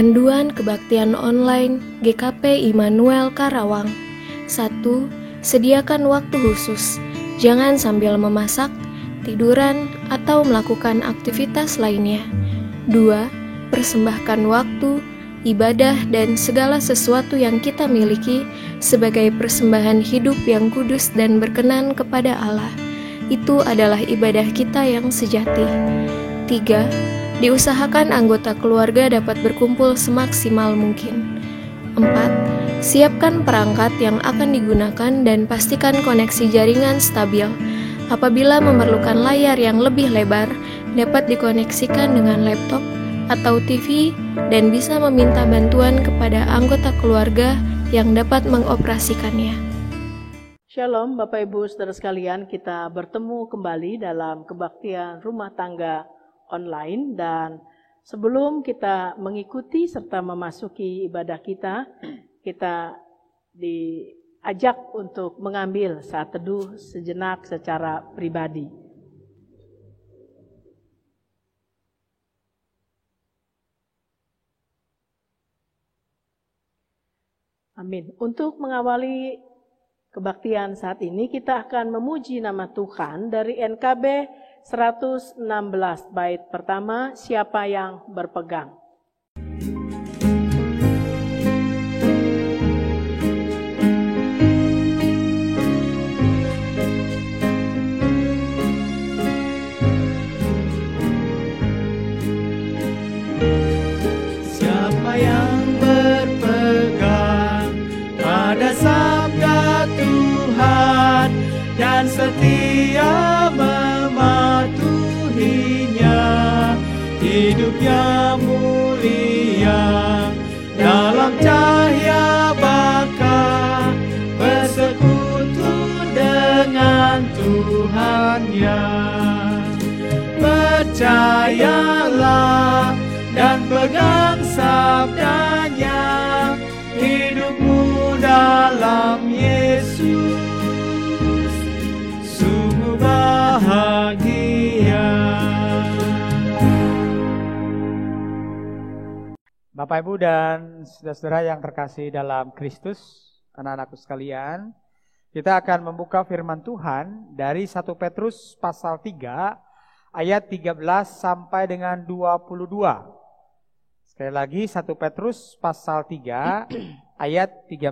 Panduan Kebaktian Online GKP Immanuel Karawang. 1. Sediakan waktu khusus. Jangan sambil memasak, tiduran, atau melakukan aktivitas lainnya. 2. Persembahkan waktu, ibadah, dan segala sesuatu yang kita miliki sebagai persembahan hidup yang kudus dan berkenan kepada Allah. Itu adalah ibadah kita yang sejati. 3. Diusahakan anggota keluarga dapat berkumpul semaksimal mungkin. 4. Siapkan perangkat yang akan digunakan dan pastikan koneksi jaringan stabil. Apabila memerlukan layar yang lebih lebar, dapat dikoneksikan dengan laptop atau TV dan bisa meminta bantuan kepada anggota keluarga yang dapat mengoperasikannya. Shalom Bapak Ibu Saudara sekalian, kita bertemu kembali dalam kebaktian rumah tangga online, dan sebelum kita mengikuti serta memasuki ibadah kita diajak untuk mengambil saat teduh sejenak secara pribadi. Amin. Untuk mengawali kebaktian saat ini, kita akan memuji nama Tuhan dari NKB 116 bait pertama, siapa yang berpegang. Siapa yang berpegang pada sabda Tuhan dan setia mematuhinya, hidupnya mulia dalam cahaya baka, bersekutu dengan Tuhannya. Percayalah dan pegang sabdanya, hidupmu dalam Yesus sungguh bahagia. Bapak Ibu dan saudara-saudara yang terkasih dalam Kristus, anak-anakku sekalian, kita akan membuka firman Tuhan dari 1 Petrus pasal 3 ayat 13 sampai dengan 22. Sekali lagi 1 Petrus pasal 3 ayat 13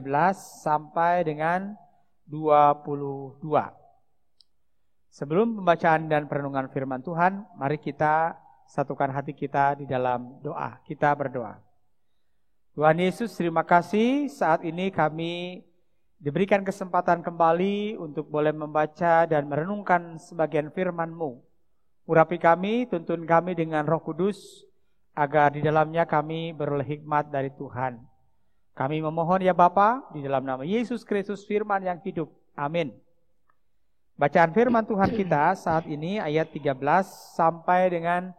sampai dengan 22. Sebelum pembacaan dan perenungan firman Tuhan, mari kita satukan hati kita di dalam doa. Kita berdoa. Tuhan Yesus, terima kasih saat ini kami diberikan kesempatan kembali untuk boleh membaca dan merenungkan sebagian firman-Mu. Urapi kami, tuntun kami dengan Roh Kudus, agar di dalamnya kami beroleh hikmat dari Tuhan. Kami memohon ya Bapa, di dalam nama Yesus Kristus firman yang hidup. Amin. Bacaan firman Tuhan kita saat ini ayat 13 sampai dengan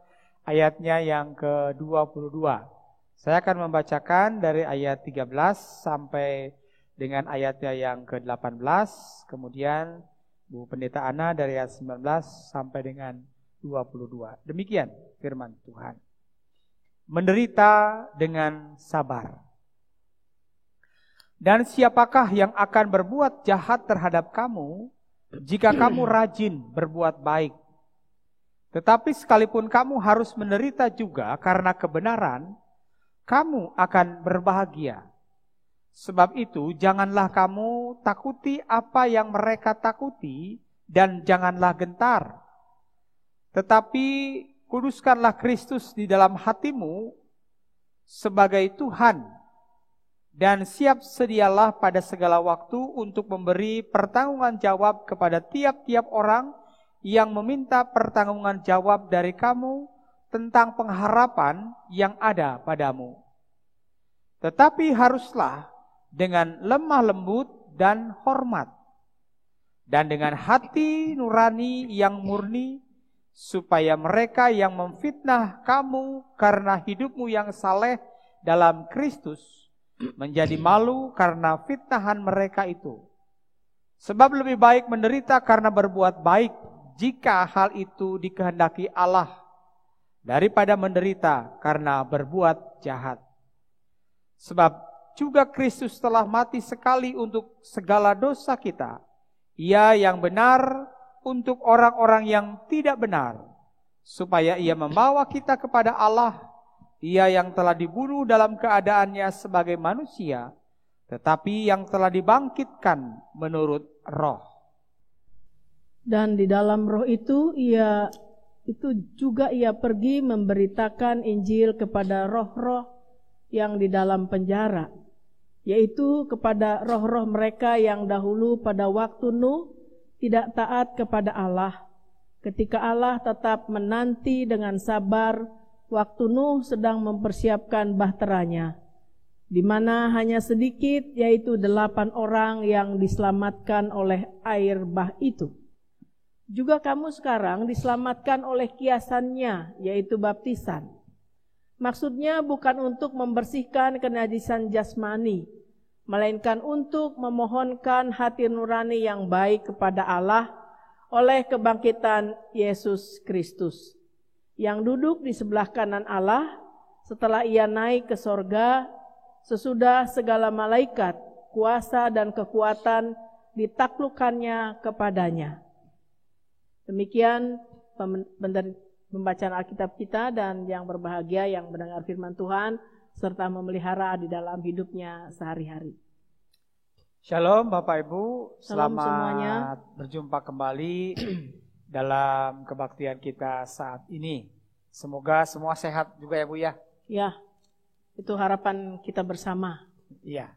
ayatnya yang ke-22. Saya akan membacakan dari ayat 13 sampai dengan ayatnya yang ke-18. Kemudian Bu Pendeta Ana dari ayat 19 sampai dengan 22. Demikian firman Tuhan. Menderita dengan sabar. Dan siapakah yang akan berbuat jahat terhadap kamu jika kamu rajin berbuat baik? Tetapi sekalipun kamu harus menderita juga karena kebenaran, kamu akan berbahagia. Sebab itu janganlah kamu takuti apa yang mereka takuti, dan janganlah gentar. Tetapi kuduskanlah Kristus di dalam hatimu sebagai Tuhan, dan siap sedialah pada segala waktu untuk memberi pertanggungan jawab kepada tiap-tiap orang yang meminta pertanggungan jawab dari kamu tentang pengharapan yang ada padamu. Tetapi haruslah dengan lemah lembut dan hormat, dan dengan hati nurani yang murni, supaya mereka yang memfitnah kamu karena hidupmu yang saleh dalam Kristus menjadi malu karena fitnahan mereka itu. Sebab lebih baik menderita karena berbuat baik, jika hal itu dikehendaki Allah, daripada menderita karena berbuat jahat. Sebab juga Kristus telah mati sekali untuk segala dosa kita. Ia yang benar untuk orang-orang yang tidak benar, supaya ia membawa kita kepada Allah. Ia yang telah dibunuh dalam keadaannya sebagai manusia, tetapi yang telah dibangkitkan menurut roh. Dan di dalam roh itu juga ia pergi memberitakan Injil kepada roh-roh yang di dalam penjara, yaitu kepada roh-roh mereka yang dahulu pada waktu Nuh tidak taat kepada Allah, ketika Allah tetap menanti dengan sabar waktu Nuh sedang mempersiapkan bahteranya, di mana hanya sedikit, yaitu 8 orang yang diselamatkan oleh air bah itu. Juga kamu sekarang diselamatkan oleh kiasannya, yaitu baptisan. Maksudnya bukan untuk membersihkan kenajisan jasmani, melainkan untuk memohonkan hati nurani yang baik kepada Allah oleh kebangkitan Yesus Kristus, yang duduk di sebelah kanan Allah setelah ia naik ke sorga, sesudah segala malaikat, kuasa dan kekuatan ditaklukkannya kepadanya. Demikian pembacaan Alkitab kita, dan yang berbahagia yang mendengar firman Tuhan serta memelihara di dalam hidupnya sehari-hari. Shalom Bapak Ibu, Shalom selamat semuanya. Berjumpa kembali dalam kebaktian kita saat ini. Semoga semua sehat juga ya Bu ya. Ya, itu harapan kita bersama. Iya.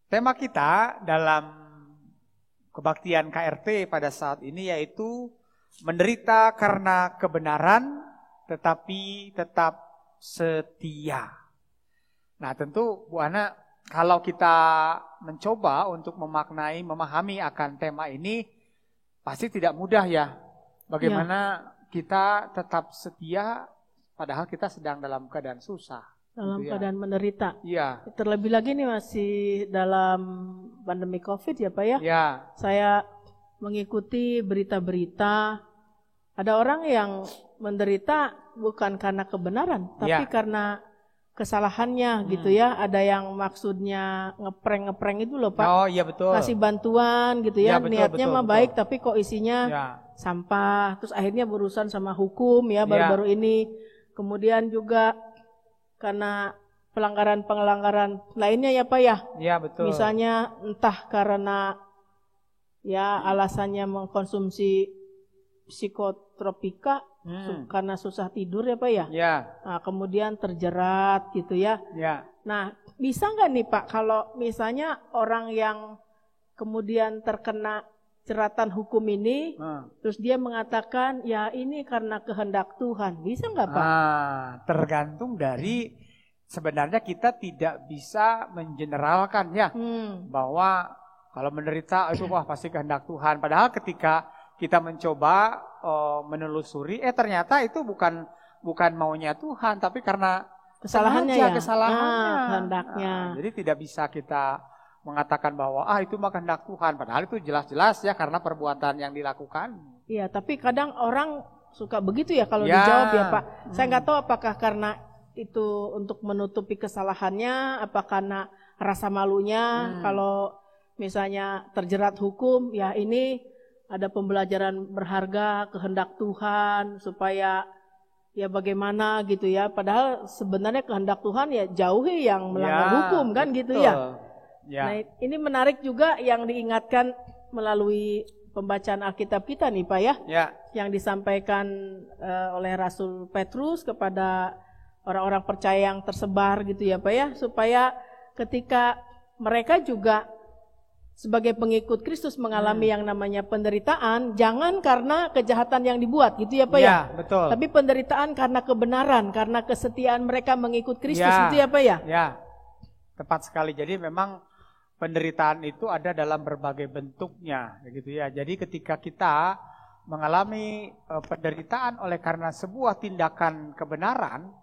Tema kita dalam kebaktian KRT pada saat ini yaitu menderita karena kebenaran tetapi tetap setia. Nah tentu Bu Ana, kalau kita mencoba untuk memahami akan tema ini, pasti tidak mudah ya. Bagaimana kita tetap setia padahal kita sedang dalam keadaan susah. Dalam gitu ya. keadaan menderita. Iya. Terlebih lagi nih masih dalam pandemi COVID ya Pak ya. Ya. Saya mengikuti berita-berita, ada orang yang menderita bukan karena kebenaran, tapi karena kesalahannya gitu ya. Ada yang maksudnya ngeprank itu loh Pak. Oh iya betul. Kasih bantuan gitu ya, betul, niatnya betul, mah baik, tapi kok isinya sampah. Terus akhirnya berurusan sama hukum ya baru-baru ini. Kemudian juga karena pelanggaran lainnya ya Pak ya. Iya betul. Misalnya entah karena ya alasannya mengkonsumsi psikotropika karena susah tidur ya Pak ya. Ya. Nah, kemudian terjerat gitu ya. Ya. Nah, bisa nggak nih Pak kalau misalnya orang yang kemudian terkena jeratan hukum ini, terus dia mengatakan ya ini karena kehendak Tuhan, bisa nggak Pak? Tergantung dari sebenarnya kita tidak bisa mengeneralkan ya bahwa kalau menderita itu wah pasti kehendak Tuhan. Padahal ketika kita mencoba menelusuri, ternyata itu bukan maunya Tuhan, tapi karena kesalahannya kesalahannya, kehendaknya. Jadi tidak bisa kita mengatakan bahwa itu mah kehendak Tuhan. Padahal itu jelas-jelas ya karena perbuatan yang dilakukan. Iya, tapi kadang orang suka begitu ya kalau dijawab ya Pak. Saya nggak tahu apakah karena itu untuk menutupi kesalahannya, apa karena rasa malunya kalau misalnya terjerat hukum, ya ini ada pembelajaran berharga, kehendak Tuhan, supaya ya bagaimana gitu ya. Padahal sebenarnya kehendak Tuhan ya jauhi yang melanggar hukum kan betul. Gitu ya. Nah ini menarik juga yang diingatkan melalui pembacaan Alkitab kita nih Pak ya. Yang disampaikan oleh Rasul Petrus kepada orang-orang percaya yang tersebar gitu ya Pak ya. Supaya ketika mereka juga sebagai pengikut Kristus mengalami yang namanya penderitaan, jangan karena kejahatan yang dibuat gitu ya Pak ya. Betul. Tapi penderitaan karena kebenaran, karena kesetiaan mereka mengikut Kristus gitu ya Pak ya. Ya, tepat sekali. Jadi memang penderitaan itu ada dalam berbagai bentuknya gitu ya. Jadi ketika kita mengalami penderitaan oleh karena sebuah tindakan kebenaran,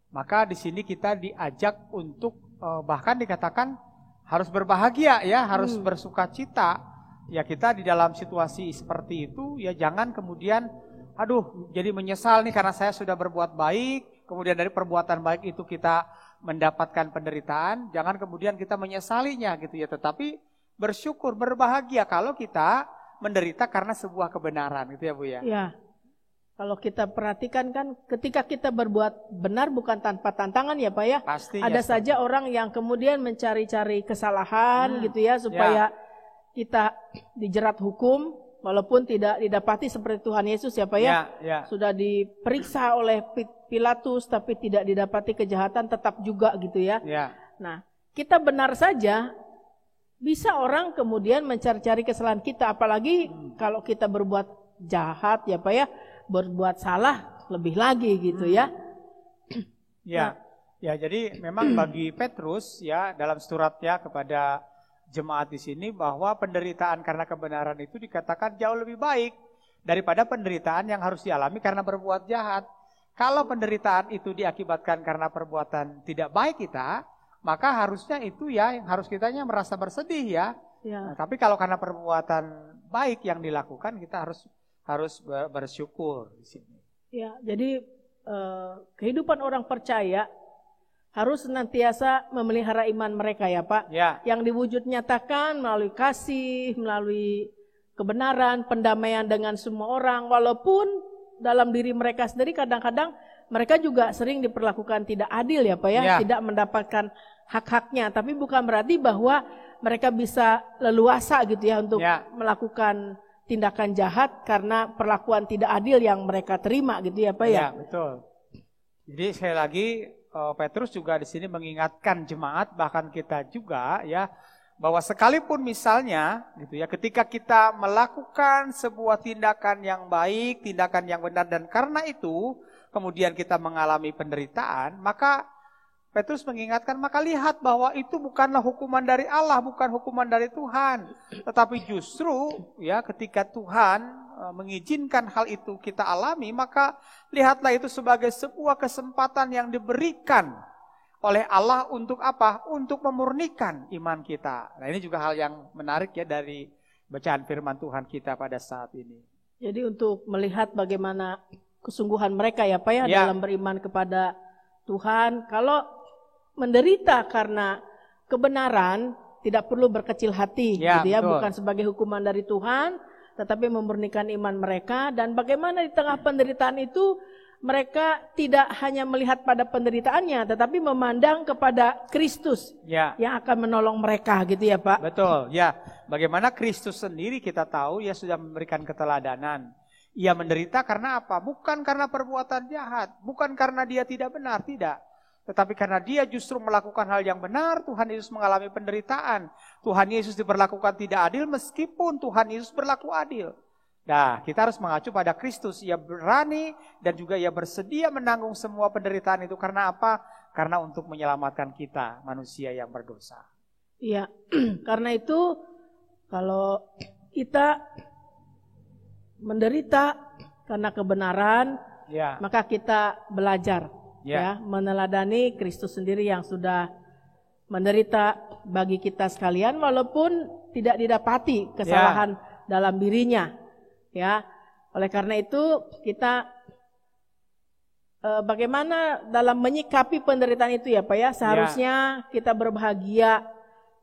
maka di sini kita diajak untuk bahkan dikatakan harus berbahagia ya, harus bersukacita. Ya kita di dalam situasi seperti itu ya jangan kemudian jadi menyesal nih karena saya sudah berbuat baik, kemudian dari perbuatan baik itu kita mendapatkan penderitaan, jangan kemudian kita menyesalinya gitu ya, tetapi bersyukur, berbahagia kalau kita menderita karena sebuah kebenaran gitu ya Bu ya. Ya. Kalau kita perhatikan kan ketika kita berbuat benar bukan tanpa tantangan ya Pak ya. Pastinya. Ada saja orang yang kemudian mencari-cari kesalahan gitu ya supaya kita dijerat hukum walaupun tidak didapati seperti Tuhan Yesus ya Pak ya. Sudah diperiksa oleh Pilatus tapi tidak didapati kejahatan tetap juga gitu ya. Nah, kita benar saja bisa orang kemudian mencari-cari kesalahan kita apalagi kalau kita berbuat jahat ya Pak ya. Berbuat salah lebih lagi gitu ya. Ya, jadi memang bagi Petrus ya dalam suratnya kepada jemaat di sini bahwa penderitaan karena kebenaran itu dikatakan jauh lebih baik daripada penderitaan yang harus dialami karena berbuat jahat. Kalau penderitaan itu diakibatkan karena perbuatan tidak baik kita, maka harusnya itu ya yang harus kitanya merasa bersedih ya. Nah, tapi kalau karena perbuatan baik yang dilakukan kita harus bersyukur di sini. Ya, jadi kehidupan orang percaya harus senantiasa memelihara iman mereka ya Pak. Yang diwujud nyatakan melalui kasih, melalui kebenaran, pendamaian dengan semua orang. Walaupun dalam diri mereka sendiri kadang-kadang mereka juga sering diperlakukan tidak adil ya Pak ya. Tidak mendapatkan hak-haknya. Tapi bukan berarti bahwa mereka bisa leluasa gitu ya untuk melakukan tindakan jahat karena perlakuan tidak adil yang mereka terima gitu ya Pak ya. Ya, betul. Jadi sekali lagi Petrus juga di sini mengingatkan jemaat bahkan kita juga ya bahwa sekalipun misalnya gitu ya ketika kita melakukan sebuah tindakan yang baik, tindakan yang benar dan karena itu kemudian kita mengalami penderitaan, maka Petrus mengingatkan, maka lihat bahwa itu bukanlah hukuman dari Allah, bukan hukuman dari Tuhan. Tetapi justru ya ketika Tuhan mengizinkan hal itu kita alami, maka lihatlah itu sebagai sebuah kesempatan yang diberikan oleh Allah untuk apa? Untuk memurnikan iman kita. Nah ini juga hal yang menarik ya dari bacaan firman Tuhan kita pada saat ini. Jadi untuk melihat bagaimana kesungguhan mereka ya Pak ya dalam beriman kepada Tuhan. Kalau menderita karena kebenaran tidak perlu berkecil hati gitu ya, bukan sebagai hukuman dari Tuhan tetapi memurnikan iman mereka. Dan bagaimana di tengah penderitaan itu mereka tidak hanya melihat pada penderitaannya tetapi memandang kepada Kristus yang akan menolong mereka gitu ya Pak. Betul ya, bagaimana Kristus sendiri kita tahu ya sudah memberikan keteladanan. Ia menderita karena apa? Bukan karena perbuatan jahat, bukan karena dia tidak benar, tidak. Tetapi karena dia justru melakukan hal yang benar, Tuhan Yesus mengalami penderitaan. Tuhan Yesus diperlakukan tidak adil meskipun Tuhan Yesus berlaku adil. Nah, kita harus mengacu pada Kristus. Ia berani dan juga ia bersedia menanggung semua penderitaan itu. Karena apa? Karena untuk menyelamatkan kita, manusia yang berdosa. Iya, karena itu kalau kita menderita karena kebenaran, maka kita belajar. Meneladani Kristus sendiri yang sudah menderita bagi kita sekalian walaupun tidak didapati kesalahan dalam dirinya ya. Oleh karena itu kita bagaimana dalam menyikapi penderitaan itu ya Pak ya, seharusnya kita berbahagia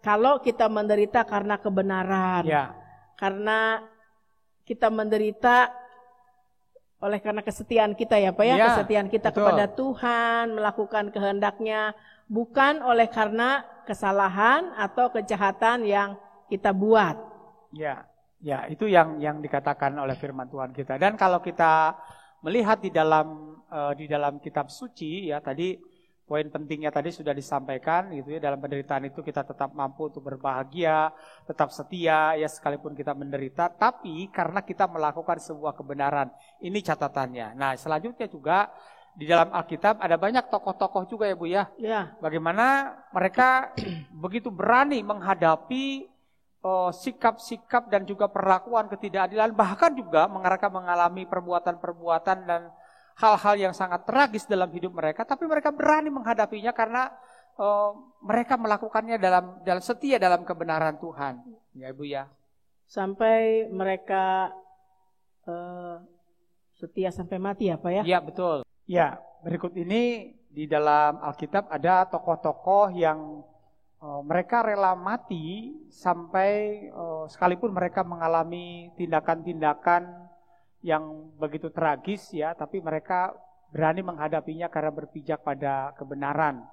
kalau kita menderita karena kebenaran. Karena kita menderita oleh karena kesetiaan kita ya Pak ya, kesetiaan kita kepada Tuhan, melakukan kehendaknya, bukan oleh karena kesalahan atau kejahatan yang kita buat. Ya, itu yang dikatakan oleh firman Tuhan kita. Dan kalau kita melihat di dalam kitab suci ya tadi poin pentingnya tadi sudah disampaikan gitu ya, dalam penderitaan itu kita tetap mampu untuk berbahagia, tetap setia ya sekalipun kita menderita, tapi karena kita melakukan sebuah kebenaran. Ini catatannya. Nah, selanjutnya juga di dalam Alkitab ada banyak tokoh-tokoh juga ya Bu ya. Bagaimana mereka begitu berani menghadapi sikap-sikap dan juga perlakuan ketidakadilan, bahkan juga mereka mengalami perbuatan-perbuatan dan hal-hal yang sangat tragis dalam hidup mereka, tapi mereka berani menghadapinya karena mereka melakukannya dalam setia dalam kebenaran Tuhan, ya Ibu ya. Sampai mereka setia sampai mati ya Pak ya? Iya betul. Ya, berikut ini di dalam Alkitab ada tokoh-tokoh yang mereka rela mati sampai sekalipun mereka mengalami tindakan-tindakan yang begitu tragis ya, tapi mereka berani menghadapinya karena berpijak pada kebenaran.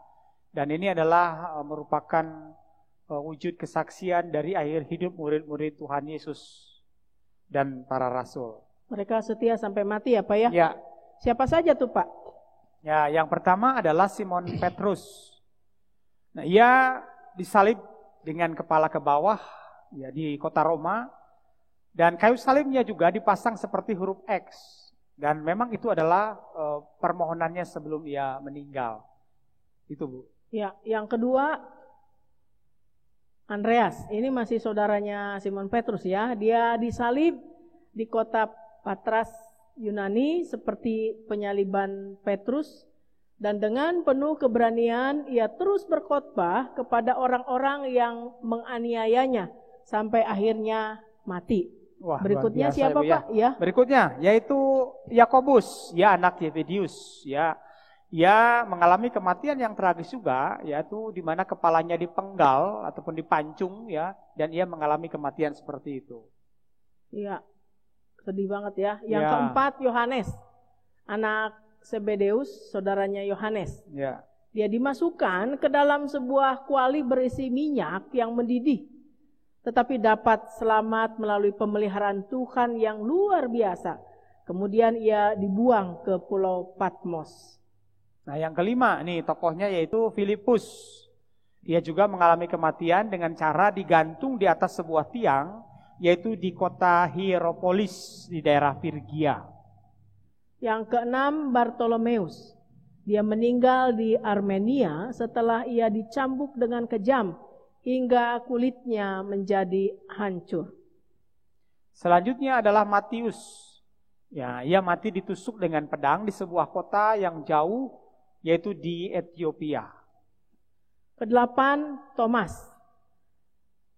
Dan ini adalah merupakan wujud kesaksian dari akhir hidup murid-murid Tuhan Yesus dan para rasul. Mereka setia sampai mati ya Pak ya? Ya. Siapa saja tuh Pak? Ya, yang pertama adalah Simon Petrus. Nah, ia disalib dengan kepala ke bawah ya di kota Roma, dan kayu salibnya juga dipasang seperti huruf X. Dan memang itu adalah permohonannya sebelum ia meninggal. Itu Bu. Ya, yang kedua Andreas. Ini masih saudaranya Simon Petrus ya. Dia disalib di kota Patras Yunani seperti penyaliban Petrus, dan dengan penuh keberanian ia terus berkhotbah kepada orang-orang yang menganiayanya sampai akhirnya mati. Wah, berikutnya biasa, siapa ya. Pak? Ya. Berikutnya yaitu Yakobus, ya anak Zebedius, ya. Ia mengalami kematian yang tragis juga, yaitu di mana kepalanya dipenggal ataupun dipancung ya, dan ia mengalami kematian seperti itu. Iya. Sedih banget ya. Yang keempat Yohanes, anak Zebedeus, saudaranya Yohanes. Ya. Dia dimasukkan ke dalam sebuah kuali berisi minyak yang mendidih, tetapi dapat selamat melalui pemeliharaan Tuhan yang luar biasa. Kemudian ia dibuang ke Pulau Patmos. Nah, yang kelima nih tokohnya yaitu Filipus. Dia juga mengalami kematian dengan cara digantung di atas sebuah tiang, yaitu di kota Hierapolis di daerah Firgia. Yang keenam Bartolomeus. Dia meninggal di Armenia setelah ia dicambuk dengan kejam hingga kulitnya menjadi hancur. Selanjutnya adalah Matius. Ya, ia mati ditusuk dengan pedang di sebuah kota yang jauh, yaitu di Ethiopia. Kedelapan Thomas.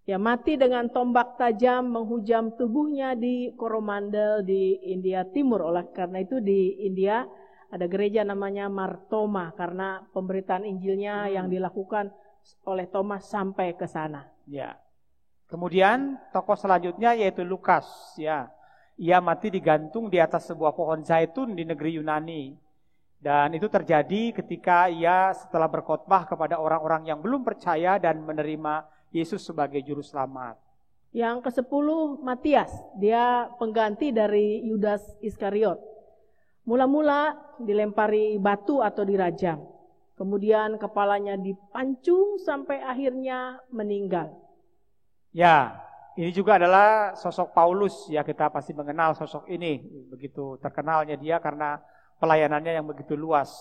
Ya, mati dengan tombak tajam menghujam tubuhnya di Coromandel di India Timur. Oleh karena itu di India ada gereja namanya Martoma, karena pemberitaan Injilnya yang dilakukan oleh Thomas sampai ke sana. Ya. Kemudian tokoh selanjutnya yaitu Lukas. Ya, ia mati digantung di atas sebuah pohon zaitun di negeri Yunani. Dan itu terjadi ketika ia setelah berkhotbah kepada orang-orang yang belum percaya dan menerima Yesus sebagai juru selamat. Yang ke-10 Matias, dia pengganti dari Yudas Iskariot. Mula-mula dilempari batu atau dirajam. Kemudian kepalanya dipancung sampai akhirnya meninggal. Ya, ini juga adalah sosok Paulus. Ya, kita pasti mengenal sosok ini. Begitu terkenalnya dia karena pelayanannya yang begitu luas.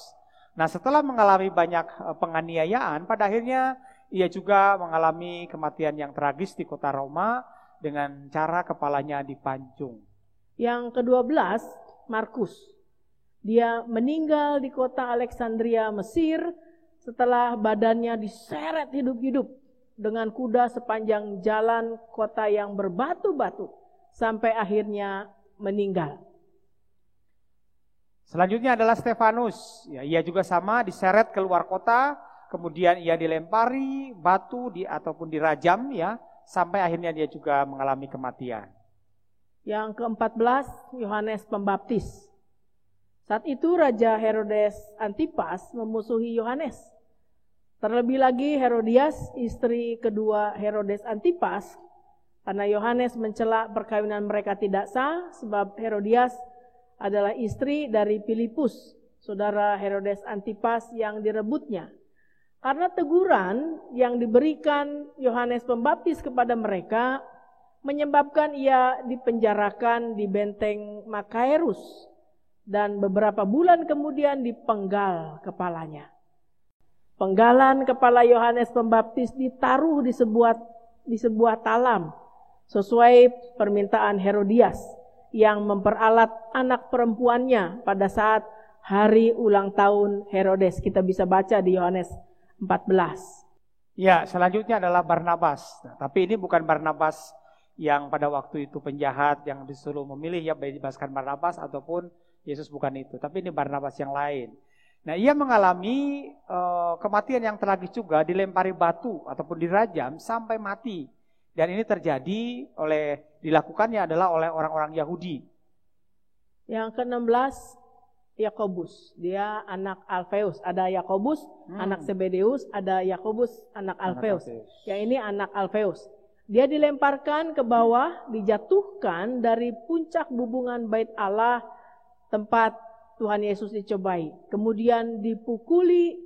Nah, setelah mengalami banyak penganiayaan, pada akhirnya ia juga mengalami kematian yang tragis di kota Roma dengan cara kepalanya dipancung. Yang ke-12, Markus. Dia meninggal di kota Alexandria, Mesir, setelah badannya diseret hidup-hidup dengan kuda sepanjang jalan kota yang berbatu-batu sampai akhirnya meninggal. Selanjutnya adalah Stefanus. Ya, ia juga sama diseret keluar kota, kemudian ia dilempari batu ataupun dirajam ya, sampai akhirnya dia juga mengalami kematian. Yang ke-14 Yohanes Pembaptis. Saat itu Raja Herodes Antipas memusuhi Yohanes. Terlebih lagi Herodias, istri kedua Herodes Antipas, karena Yohanes mencela perkawinan mereka tidak sah, sebab Herodias adalah istri dari Filipus, saudara Herodes Antipas yang direbutnya. Karena teguran yang diberikan Yohanes Pembaptis kepada mereka menyebabkan ia dipenjarakan di benteng Makaerus dan beberapa bulan kemudian dipenggal kepalanya. Penggalan kepala Yohanes Pembaptis ditaruh di sebuah talam sesuai permintaan Herodias yang memperalat anak perempuannya pada saat hari ulang tahun Herodes. Kita bisa baca di Yohanes 14. Ya, selanjutnya adalah Barnabas. Nah, tapi ini bukan Barnabas yang pada waktu itu penjahat yang disuruh memilih ya bebaskan Barnabas, ataupun Yesus bukan itu. Tapi ini Barnabas yang lain. Nah, ia mengalami kematian yang tragis juga, dilempari batu ataupun dirajam sampai mati. Dan ini terjadi dilakukannya adalah oleh orang-orang Yahudi. Yang ke-16, Yakobus. Dia anak Alfeus. Ada Yakobus, anak Zebedeus, ada Yakobus, anak Alfeus. Yang ini anak Alfeus. Dia dilemparkan ke bawah, dijatuhkan dari puncak bubungan bait Allah, tempat Tuhan Yesus dicobai. Kemudian dipukuli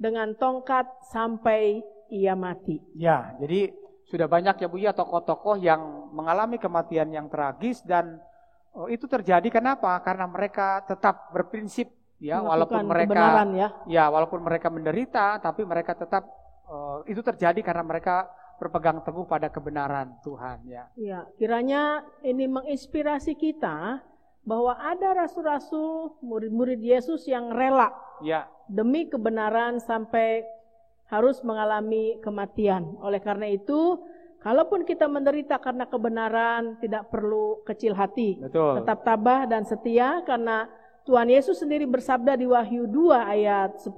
dengan tongkat sampai ia mati. Ya, jadi sudah banyak ya Bu ya tokoh-tokoh yang mengalami kematian yang tragis, dan itu terjadi kenapa? Karena mereka tetap berprinsip ya, walaupun mereka walaupun mereka menderita, tapi mereka tetap itu terjadi karena mereka berpegang teguh pada kebenaran Tuhan ya. Ya, kiranya ini menginspirasi kita bahwa ada rasul-rasul, murid-murid Yesus yang rela ya demi kebenaran sampai harus mengalami kematian. Oleh karena itu, kalaupun kita menderita karena kebenaran, tidak perlu kecil hati. Betul. Tetap tabah dan setia, karena Tuhan Yesus sendiri bersabda di Wahyu 2 ayat 10,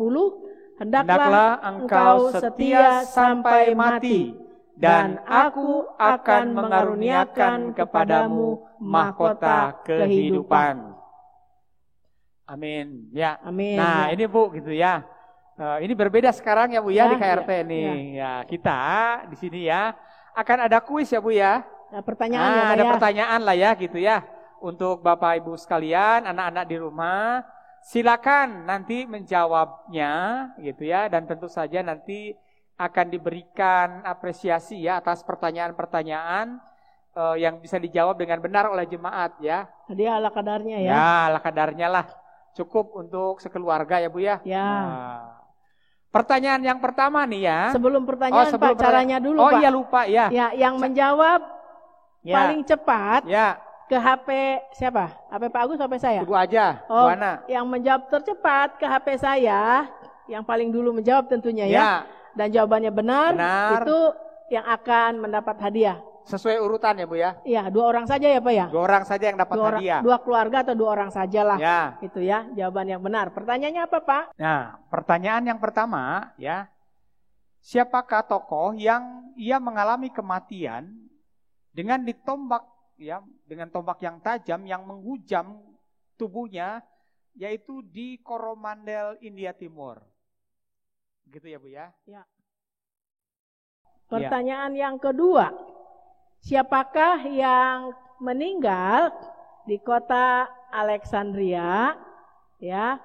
Hendaklah engkau setia sampai mati, dan aku akan mengaruniakan kepadamu mahkota kehidupan. Amin. Ya. Amin. Nah, ya. ini Bu gitu ya. Ini berbeda sekarang ya Bu ya, di KRT ya, nih. Ya, kita di sini ya akan ada kuis ya Bu ya. Nah, pertanyaan ya, ada ya. pertanyaan lah ya gitu ya. Untuk Bapak Ibu sekalian, anak-anak di rumah, silakan nanti menjawabnya gitu ya, dan tentu saja nanti akan diberikan apresiasi ya atas pertanyaan-pertanyaan yang bisa dijawab dengan benar oleh jemaat ya. Dia ala kadarnya ya. Ya, ala kadarnya lah. Cukup untuk sekeluarga ya Bu ya. Ya. Nah, pertanyaan yang pertama nih ya. Sebelum pertanyaan Pak, caranya dulu Pak. Oh iya lupa ya. Ya, yang menjawab paling cepat ya ke HP siapa? HP Pak Agus, HP saya? Ibu aja, Oh, Bu Ana. yang menjawab tercepat ke HP saya, yang paling dulu menjawab tentunya ya. Dan jawabannya benar, itu yang akan mendapat hadiah. Sesuai urutan ya Bu ya? Iya, 2 orang saja ya Pak ya? 2 orang saja yang dapat hadiah. 2 keluarga atau 2 orang sajalah. Ya. Itu ya, jawaban yang benar. Pertanyaannya apa Pak? Nah, pertanyaan yang pertama ya. Siapakah tokoh yang ia mengalami kematian dengan ditombak ya, dengan tombak yang tajam yang menghujam tubuhnya, yaitu di Coromandel, India Timur. Gitu ya Bu ya? Ya. Pertanyaan yang kedua. Siapakah yang meninggal di kota Alexandria, ya,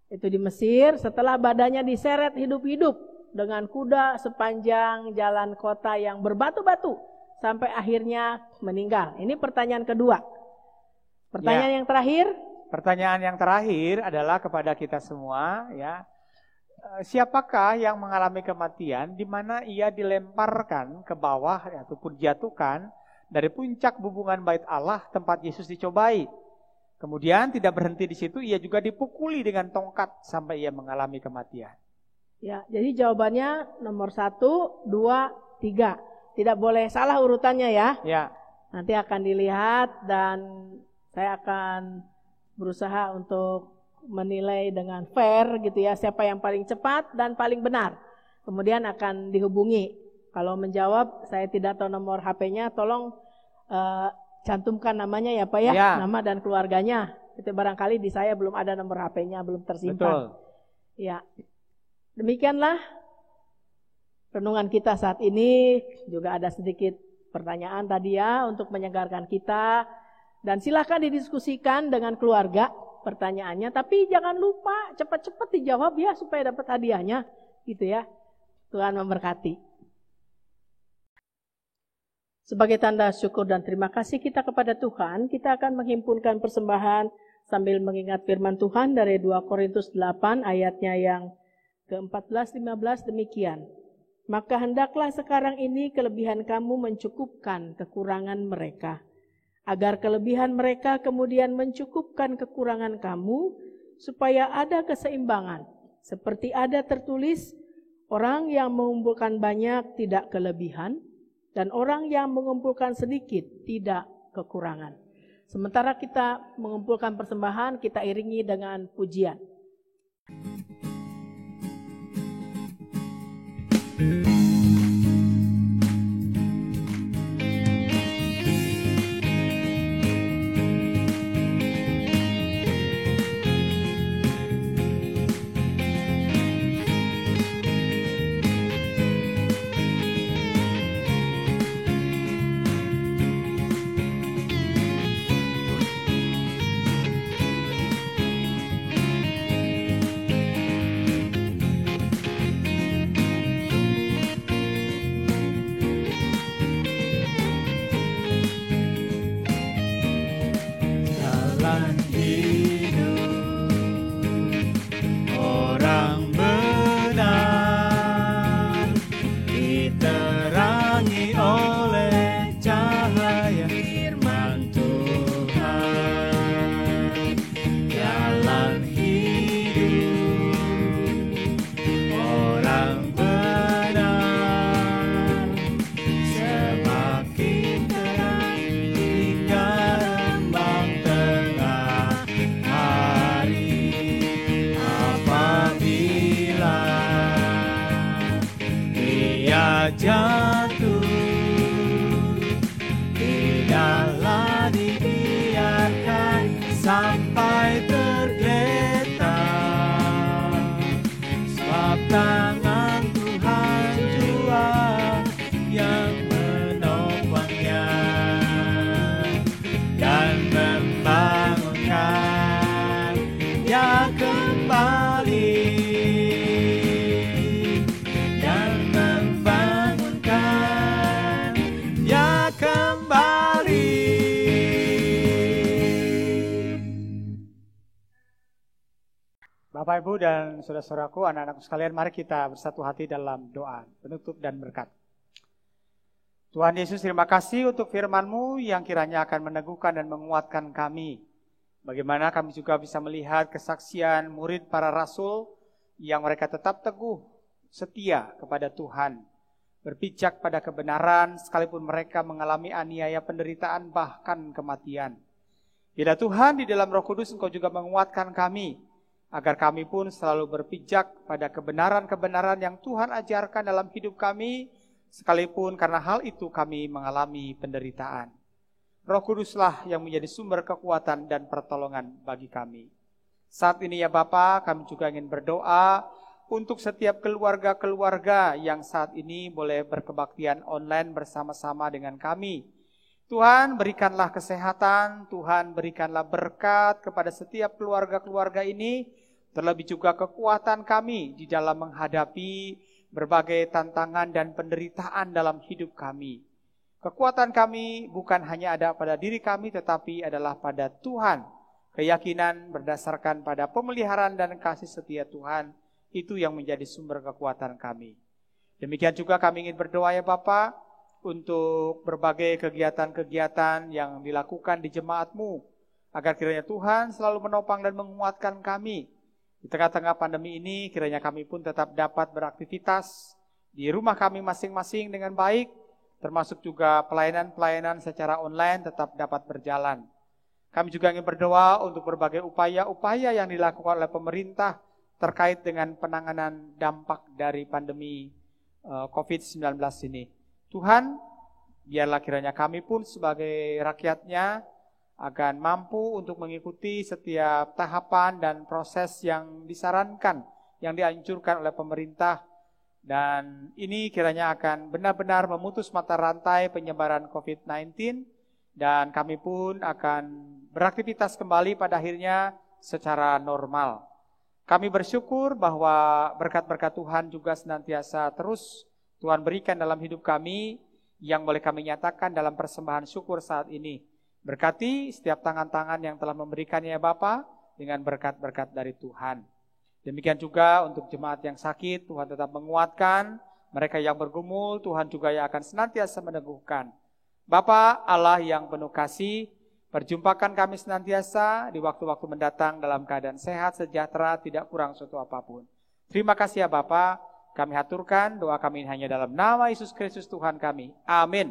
itu di Mesir, setelah badannya diseret hidup-hidup dengan kuda sepanjang jalan kota yang berbatu-batu sampai akhirnya meninggal? Ini pertanyaan kedua. Pertanyaan yang terakhir? Pertanyaan yang terakhir adalah kepada kita semua, ya. Siapakah yang mengalami kematian di mana ia dilemparkan ke bawah ataupun dijatuhkan dari puncak bubungan bait Allah tempat Yesus dicobai. Kemudian tidak berhenti di situ, ia juga dipukuli dengan tongkat sampai ia mengalami kematian. Ya, jadi jawabannya nomor 1, 2, 3. Tidak boleh salah urutannya ya. Ya. Nanti akan dilihat dan saya akan berusaha untuk menilai dengan fair gitu ya, siapa yang paling cepat dan paling benar. Kemudian akan dihubungi. Kalau menjawab saya tidak tahu nomor HP-nya, tolong cantumkan namanya ya Pak ya, nama dan keluarganya. Itu barangkali di saya belum ada nomor HP-nya, belum tersimpan. Betul. Ya. Demikianlah renungan kita saat ini. Juga ada sedikit pertanyaan tadi ya untuk menyegarkan kita, dan silakan didiskusikan dengan keluarga pertanyaannya, tapi jangan lupa cepat-cepat dijawab ya supaya dapat hadiahnya gitu ya. Tuhan memberkati. Sebagai tanda syukur dan terima kasih kita kepada Tuhan, kita akan menghimpunkan persembahan sambil mengingat firman Tuhan dari 2 Korintus 8 ayatnya yang ke-14-15 demikian. Maka hendaklah sekarang ini kelebihan kamu mencukupkan kekurangan mereka, agar kelebihan mereka kemudian mencukupkan kekurangan kamu, supaya ada keseimbangan. Seperti ada tertulis, orang yang mengumpulkan banyak tidak kelebihan, dan orang yang mengumpulkan sedikit tidak kekurangan. Sementara kita mengumpulkan persembahan, kita iringi dengan pujian. jatuh, tidaklah dibiarkan sampai tergeletak, sebab tangan Tuhan jua yang menopangnya dan membangunkan dia kembali. Bapak, Ibu, dan saudara-saudaraku, anak-anakku sekalian, mari kita bersatu hati dalam doa, penutup dan berkat. Tuhan Yesus, terima kasih untuk firman-Mu yang kiranya akan meneguhkan dan menguatkan kami. Bagaimana kami juga bisa melihat kesaksian murid para rasul yang mereka tetap teguh, setia kepada Tuhan, berpijak pada kebenaran sekalipun mereka mengalami aniaya, penderitaan, bahkan kematian. Bila Tuhan, di dalam Roh Kudus Engkau juga menguatkan kami, agar kami pun selalu berpijak pada kebenaran-kebenaran yang Tuhan ajarkan dalam hidup kami, sekalipun karena hal itu kami mengalami penderitaan. Roh Kuduslah yang menjadi sumber kekuatan dan pertolongan bagi kami. Saat ini ya Bapa, kami juga ingin berdoa untuk setiap keluarga-keluarga yang saat ini boleh berkebaktian online bersama-sama dengan kami. Tuhan, berikanlah kesehatan, Tuhan berikanlah berkat kepada setiap keluarga-keluarga ini, terlebih juga kekuatan kami di dalam menghadapi berbagai tantangan dan penderitaan dalam hidup kami. Kekuatan kami bukan hanya ada pada diri kami, tetapi adalah pada Tuhan. Keyakinan berdasarkan pada pemeliharaan dan kasih setia Tuhan, itu yang menjadi sumber kekuatan kami. Demikian juga kami ingin berdoa ya Bapa, untuk berbagai kegiatan-kegiatan yang dilakukan di jemaat-Mu, agar kiranya Tuhan selalu menopang dan menguatkan kami. Di tengah-tengah pandemi ini, kiranya kami pun tetap dapat beraktivitas di rumah kami masing-masing dengan baik, termasuk juga pelayanan-pelayanan secara online tetap dapat berjalan. Kami juga ingin berdoa untuk berbagai upaya-upaya yang dilakukan oleh pemerintah terkait dengan penanganan dampak dari pandemi COVID-19 ini. Tuhan, biarlah kiranya kami pun sebagai rakyatnya akan mampu untuk mengikuti setiap tahapan dan proses yang disarankan, yang dianjurkan oleh pemerintah. Dan ini kiranya akan benar-benar memutus mata rantai penyebaran COVID-19 dan kami pun akan beraktivitas kembali pada akhirnya secara normal. Kami bersyukur bahwa berkat-berkat Tuhan juga senantiasa terus Tuhan berikan dalam hidup kami yang boleh kami nyatakan dalam persembahan syukur saat ini. Berkati setiap tangan-tangan yang telah memberikannya ya Bapa dengan berkat-berkat dari Tuhan. Demikian juga untuk jemaat yang sakit, Tuhan tetap menguatkan. Mereka yang bergumul, Tuhan juga yang akan senantiasa meneguhkan. Bapa Allah yang penuh kasih, perjumpakan kami senantiasa di waktu-waktu mendatang dalam keadaan sehat, sejahtera, tidak kurang suatu apapun. Terima kasih ya Bapa. Kami haturkan doa kami hanya dalam nama Yesus Kristus Tuhan kami. Amin.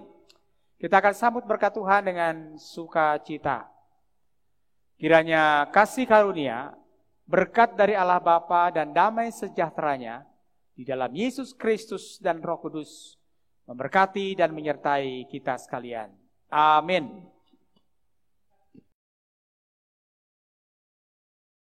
Kita akan sambut berkat Tuhan dengan sukacita. Kiranya kasih karunia, berkat dari Allah Bapa dan damai sejahteranya Di dalam Yesus Kristus dan Roh Kudus memberkati dan menyertai kita sekalian. Amin.